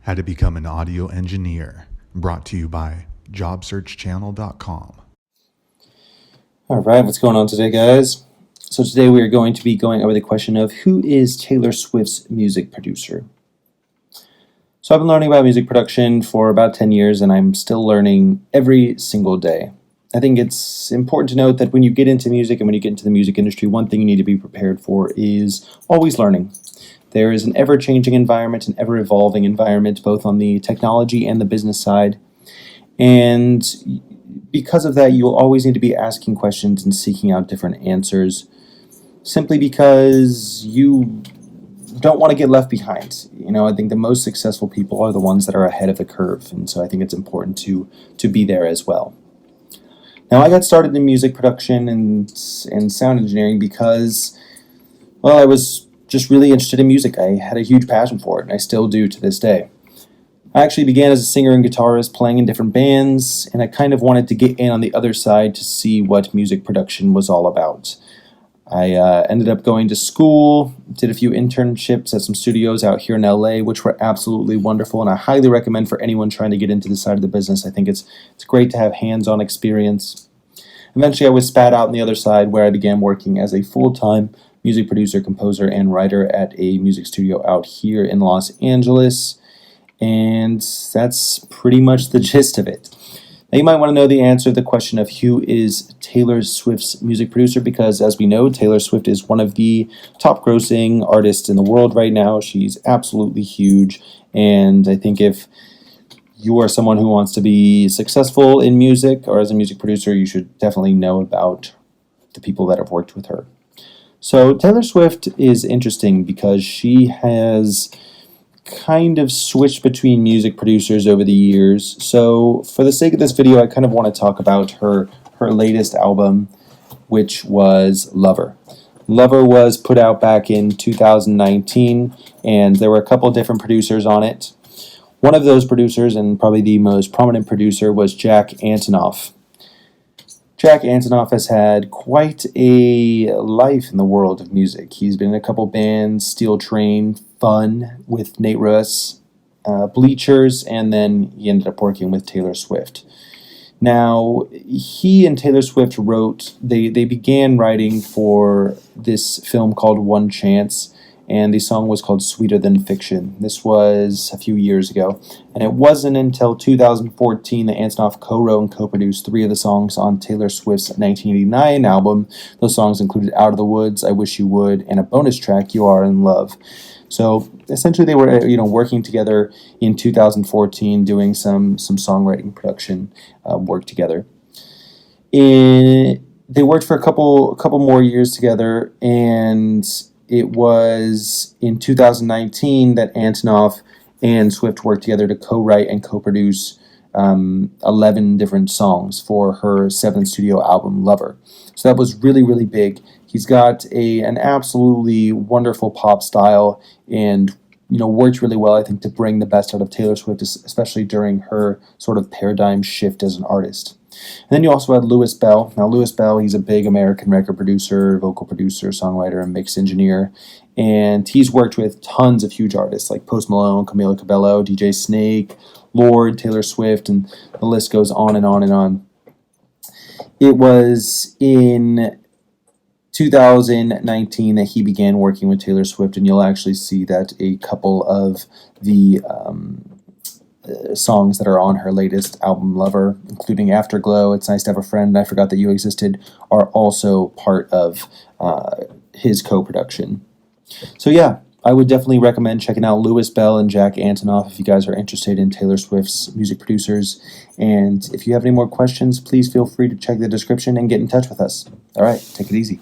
How to become an audio engineer, brought to you by jobsearchchannel.com. All right, what's going on today, guys? So today we are going to be going over the question of who is Taylor Swift's music producer? So I've been learning about music production for about 10 years, and I'm still learning every single day. I think it's important to note that when you get into music and when you get into the music industry, one thing you need to be prepared for is always learning. There is an ever-changing environment, an ever-evolving environment, both on the technology and the business side. And because of that, you'll always need to be asking questions and seeking out different answers, simply because you don't want to get left behind. I think the most successful people are the ones that are ahead of the curve, and so I think it's important to be there as well. Now, I got started in music production and sound engineering because, I was just really interested in music. I had a huge passion for it, and I still do to this day. I actually began as a singer and guitarist playing in different bands, and I kind of wanted to get in on the other side to see what music production was all about. I ended up going to school, did a few internships at some studios out here in LA, which were absolutely wonderful, and I highly recommend for anyone trying to get into this side of the business. I think it's great to have hands-on experience. Eventually, I was spat out on the other side, where I began working as a full-time music producer, composer, and writer at a music studio out here in Los Angeles, and that's pretty much the gist of it. Now, you might want to know the answer to the question of who is Taylor Swift's music producer, because as we know, Taylor Swift is one of the top grossing artists in the world right now. She's absolutely huge, and I think if you are someone who wants to be successful in music or as a music producer, you should definitely know about the people that have worked with her. So Taylor Swift is interesting because she has kind of switched between music producers over the years. So for the sake of this video, I kind of want to talk about her latest album, which was Lover. Lover was put out back in 2019, and there were a couple different producers on it. One of those producers, and probably the most prominent producer, was Jack Antonoff. Jack Antonoff has had quite a life in the world of music. He's been in a couple bands, Steel Train, Fun with Nate Ruess, Bleachers, and then he ended up working with Taylor Swift. Now, he and Taylor Swift they began writing for this film called One Chance, and the song was called Sweeter Than Fiction. This was a few years ago, and it wasn't until 2014 that Antonoff co-wrote and co-produced 3 of the songs on Taylor Swift's 1989 album. Those songs included Out of the Woods, I Wish You Would, and a bonus track, You Are in Love. So essentially they were working together in 2014, doing some songwriting production work together. They worked for a couple more years together, and it was in 2019 that Antonoff and Swift worked together to co-write and co-produce 11 different songs for her 7th studio album, Lover. So that was really, really big. He's got an absolutely wonderful pop style and, worked really well, I think, to bring the best out of Taylor Swift, especially during her sort of paradigm shift as an artist. And then you also had Louis Bell. Now, Louis Bell, he's a big American record producer, vocal producer, songwriter, and mix engineer. And he's worked with tons of huge artists like Post Malone, Camila Cabello, DJ Snake, Lorde, Taylor Swift, and the list goes on and on and on. It was in 2019 that he began working with Taylor Swift, and you'll actually see that a couple of the songs that are on her latest album, Lover, including Afterglow, It's Nice to Have a Friend, I Forgot That You Existed, are also part of his co-production. So yeah, I would definitely recommend checking out Louis Bell and Jack Antonoff if you guys are interested in Taylor Swift's music producers. And if you have any more questions, please feel free to check the description and get in touch with us. All right, take it easy.